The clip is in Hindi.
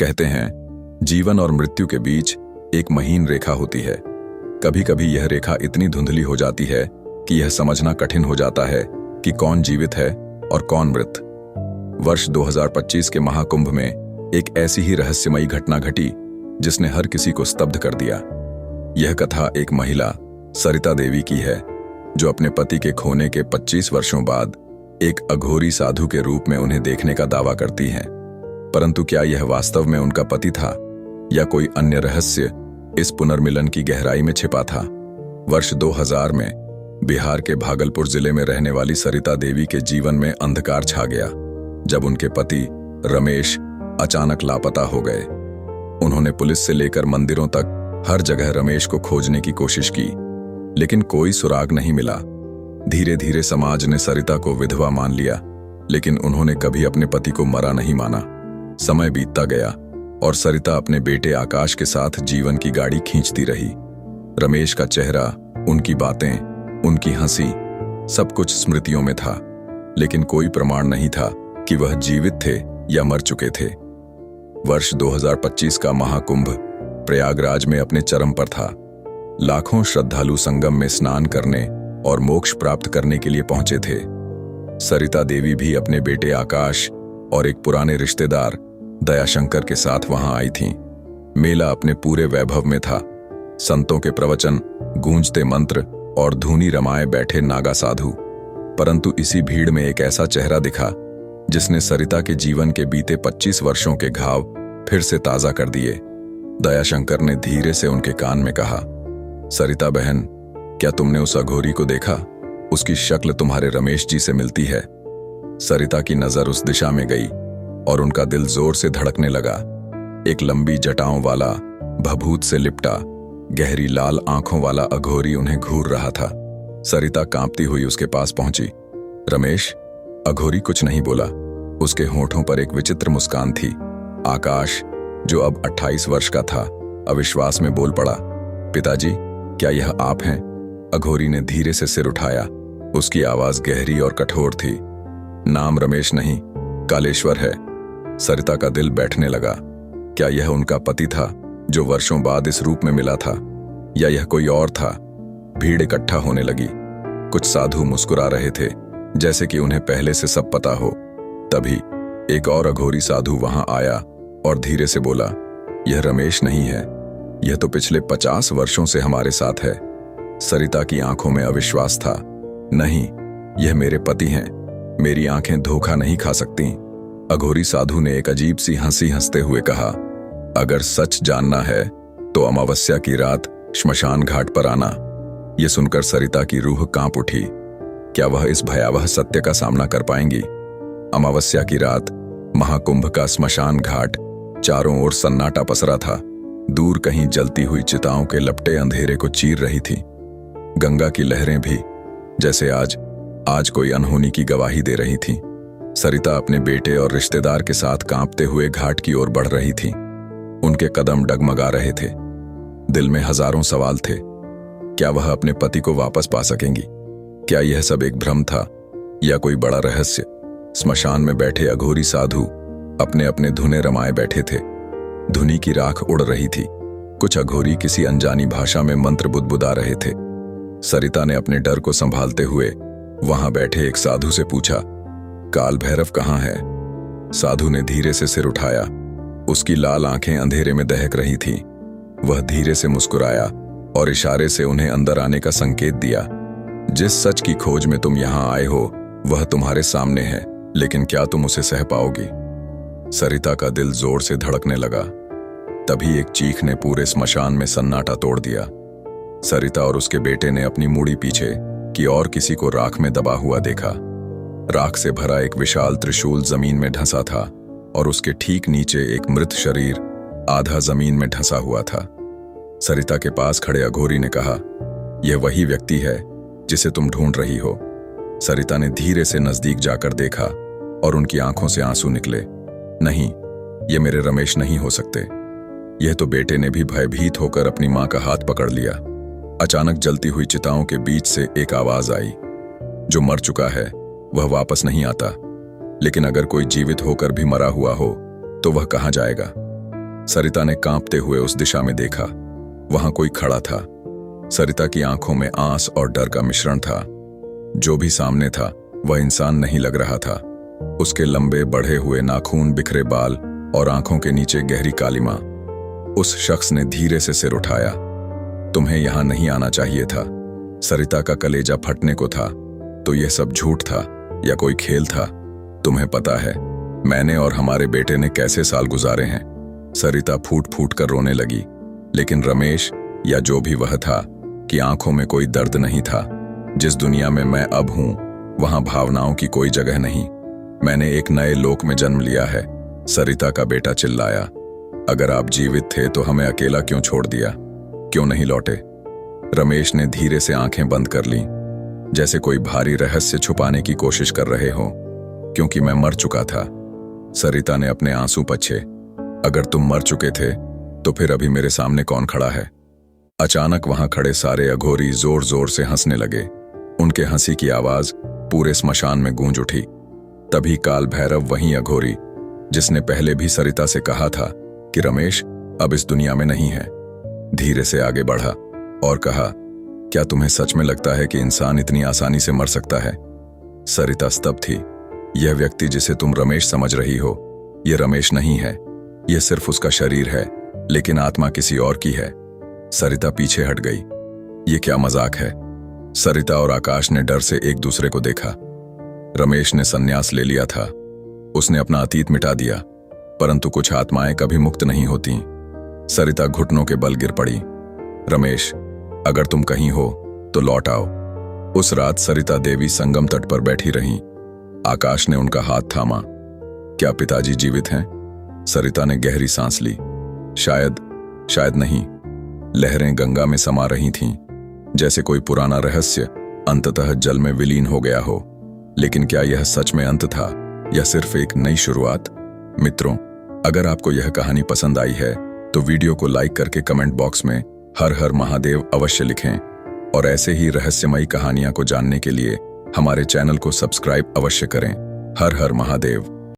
कहते हैं, जीवन और मृत्यु के बीच एक महीन रेखा होती है। कभी कभी यह रेखा इतनी धुंधली हो जाती है कि यह समझना कठिन हो जाता है कि कौन जीवित है और कौन मृत। वर्ष 2025 के महाकुंभ में एक ऐसी ही रहस्यमयी घटना घटी जिसने हर किसी को स्तब्ध कर दिया। यह कथा एक महिला सरिता देवी की है, जो अपने पति के खोने के 25 वर्षों बाद एक अघोरी साधु के रूप में उन्हें देखने का दावा करती हैं। परंतु क्या यह वास्तव में उनका पति था या कोई अन्य रहस्य इस पुनर्मिलन की गहराई में छिपा था? वर्ष 2000 में बिहार के भागलपुर जिले में रहने वाली सरिता देवी के जीवन में अंधकार छा गया जब उनके पति रमेश अचानक लापता हो गए। उन्होंने पुलिस से लेकर मंदिरों तक हर जगह रमेश को खोजने की कोशिश की, लेकिन कोई सुराग नहीं मिला। धीरे धीरे समाज ने सरिता को विधवा मान लिया, लेकिन उन्होंने कभी अपने पति को मरा नहीं माना। समय बीतता गया और सरिता अपने बेटे आकाश के साथ जीवन की गाड़ी खींचती रही। रमेश का चेहरा, उनकी बातें, उनकी हंसी, सब कुछ स्मृतियों में था, लेकिन कोई प्रमाण नहीं था कि वह जीवित थे या मर चुके थे। वर्ष 2025 का महाकुंभ प्रयागराज में अपने चरम पर था। लाखों श्रद्धालु संगम में स्नान करने और मोक्ष प्राप्त करने के लिए पहुंचे थे। सरिता देवी भी अपने बेटे आकाश और एक पुराने रिश्तेदार दयाशंकर के साथ वहां आई थीं। मेला अपने पूरे वैभव में था। संतों के प्रवचन, गूंजते मंत्र और धूनी रमाए बैठे नागा साधु। परंतु इसी भीड़ में एक ऐसा चेहरा दिखा जिसने सरिता के जीवन के बीते 25 वर्षों के घाव फिर से ताजा कर दिए। दयाशंकर ने धीरे से उनके कान में कहा, सरिता बहन, क्या तुमने उस अघोरी को देखा? उसकी शक्ल तुम्हारे रमेश जी से मिलती है। सरिता की नजर उस दिशा में गई और उनका दिल जोर से धड़कने लगा। एक लंबी जटाओं वाला, भभूत से लिपटा, गहरी लाल आंखों वाला अघोरी उन्हें घूर रहा था। सरिता कांपती हुई उसके पास पहुंची। रमेश? अघोरी कुछ नहीं बोला। उसके होठों पर एक विचित्र मुस्कान थी। आकाश, जो अब 28 वर्ष का था, अविश्वास में बोल पड़ा, पिताजी, क्या यह आप हैं? अघोरी ने धीरे से सिर उठाया। उसकी आवाज गहरी और कठोर थी। नाम रमेश नहीं, कालेश्वर है। सरिता का दिल बैठने लगा। क्या यह उनका पति था जो वर्षों बाद इस रूप में मिला था, या यह कोई और था? भीड़ इकट्ठा होने लगी। कुछ साधु मुस्कुरा रहे थे, जैसे कि उन्हें पहले से सब पता हो। तभी एक और अघोरी साधु वहां आया और धीरे से बोला, यह रमेश नहीं है, यह तो पिछले 50 वर्षों से हमारे साथ है। सरिता की आंखों में अविश्वास था। नहीं, यह मेरे पति हैं। मेरी आंखें धोखा नहीं खा सकती। अघोरी साधु ने एक अजीब सी हंसी हंसते हुए कहा, अगर सच जानना है तो अमावस्या की रात श्मशान घाट पर आना। यह सुनकर सरिता की रूह कांप उठी। क्या वह इस भयावह सत्य का सामना कर पाएंगी? अमावस्या की रात महाकुंभ का श्मशान घाट, चारों ओर सन्नाटा पसरा था। दूर कहीं जलती हुई चिताओं के लपटे अंधेरे को चीर रही थी। गंगा की लहरें भी जैसे आज कोई अनहोनी की गवाही दे रही थी। सरिता अपने बेटे और रिश्तेदार के साथ कांपते हुए घाट की ओर बढ़ रही थी। उनके कदम डगमगा रहे थे। दिल में हजारों सवाल थे। क्या वह अपने पति को वापस पा सकेंगी? क्या यह सब एक भ्रम था या कोई बड़ा रहस्य? स्मशान में बैठे अघोरी साधु अपने अपने धुने रमाए बैठे थे। धुनी की राख उड़ रही थी। कुछ अघोरी किसी अनजानी भाषा में मंत्र बुदबुदा रहे थे। सरिता ने अपने डर को संभालते हुए वहां बैठे एक साधु से पूछा, काल भैरव कहाँ है? साधु ने धीरे से सिर उठाया। उसकी लाल आंखें अंधेरे में दहक रही थीं। वह धीरे से मुस्कुराया और इशारे से उन्हें अंदर आने का संकेत दिया। जिस सच की खोज में तुम यहां आए हो वह तुम्हारे सामने है, लेकिन क्या तुम उसे सह पाओगी? सरिता का दिल जोर से धड़कने लगा। तभी एक चीख ने पूरे स्मशान में सन्नाटा तोड़ दिया। सरिता और उसके बेटे ने अपनी मूड़ी पीछे की और किसी को राख में दबा हुआ देखा। राख से भरा एक विशाल त्रिशूल जमीन में ढंसा था और उसके ठीक नीचे एक मृत शरीर आधा जमीन में ढंसा हुआ था। सरिता के पास खड़े अघोरी ने कहा, यह वही व्यक्ति है जिसे तुम ढूंढ रही हो। सरिता ने धीरे से नजदीक जाकर देखा और उनकी आंखों से आंसू निकले। नहीं, ये मेरे रमेश नहीं हो सकते। यह तो बेटे ने भी भयभीत होकर अपनी मां का हाथ पकड़ लिया। अचानक जलती हुई चिताओं के बीच से एक आवाज आई, जो मर चुका है वह वापस नहीं आता, लेकिन अगर कोई जीवित होकर भी मरा हुआ हो तो वह कहां जाएगा? सरिता ने कांपते हुए उस दिशा में देखा। वहां कोई खड़ा था। सरिता की आंखों में आंस और डर का मिश्रण था। जो भी सामने था वह इंसान नहीं लग रहा था। उसके लंबे बढ़े हुए नाखून, बिखरे बाल और आंखों के नीचे गहरी कालिमा। उस शख्स ने धीरे से सिर उठाया। तुम्हें यहां नहीं आना चाहिए था। सरिता का कलेजा फटने को था। तो यह सब झूठ था या कोई खेल था? तुम्हें पता है मैंने और हमारे बेटे ने कैसे साल गुजारे हैं। सरिता फूट फूट कर रोने लगी। लेकिन रमेश, या जो भी वह था, कि आंखों में कोई दर्द नहीं था। जिस दुनिया में मैं अब हूं वहां भावनाओं की कोई जगह नहीं। मैंने एक नए लोक में जन्म लिया है। सरिता का बेटा चिल्लाया। अगर आप जीवित थे तो हमें अकेला क्यों छोड़ दिया? क्यों नहीं लौटे? रमेश ने धीरे से आंखें बंद कर लीं, जैसे कोई भारी रहस्य छुपाने की कोशिश कर रहे हो। क्योंकि मैं मर चुका था। सरिता ने अपने आंसू पछे। अगर तुम मर चुके थे तो फिर अभी मेरे सामने कौन खड़ा है? अचानक वहां खड़े सारे अघोरी जोर जोर से हंसने लगे। उनके हंसी की आवाज पूरे स्मशान में गूंज उठी। तभी काल भैरव, वही अघोरी जिसने पहले भी सरिता से कहा था कि रमेश अब इस दुनिया में नहीं है, धीरे से आगे बढ़ा और कहा, क्या तुम्हें सच में लगता है कि इंसान इतनी आसानी से मर सकता है? सरिता स्तब्ध थी। यह व्यक्ति जिसे तुम रमेश समझ रही हो, यह रमेश नहीं है। यह सिर्फ उसका शरीर है, लेकिन आत्मा किसी और की है। सरिता पीछे हट गई। यह क्या मजाक है? सरिता और आकाश ने डर से एक दूसरे को देखा। रमेश ने संन्यास ले लिया था। उसने अपना अतीत मिटा दिया, परंतु कुछ आत्माएं कभी मुक्त नहीं होती। सरिता घुटनों के बल गिर पड़ी। रमेश, अगर तुम कहीं हो तो लौट आओ। उस रात सरिता देवी संगम तट पर बैठी रहीं। आकाश ने उनका हाथ थामा। क्या पिताजी जीवित हैं? सरिता ने गहरी सांस ली। शायद नहीं। लहरें गंगा में समा रही थीं, जैसे कोई पुराना रहस्य अंततः जल में विलीन हो गया हो। लेकिन क्या यह सच में अंत था या सिर्फ एक नई शुरुआत? मित्रों, अगर आपको यह कहानी पसंद आई है तो वीडियो को लाइक करके कमेंट बॉक्स में हर हर महादेव अवश्य लिखें। और ऐसे ही रहस्यमयी कहानियां को जानने के लिए हमारे चैनल को सब्सक्राइब अवश्य करें। हर हर महादेव।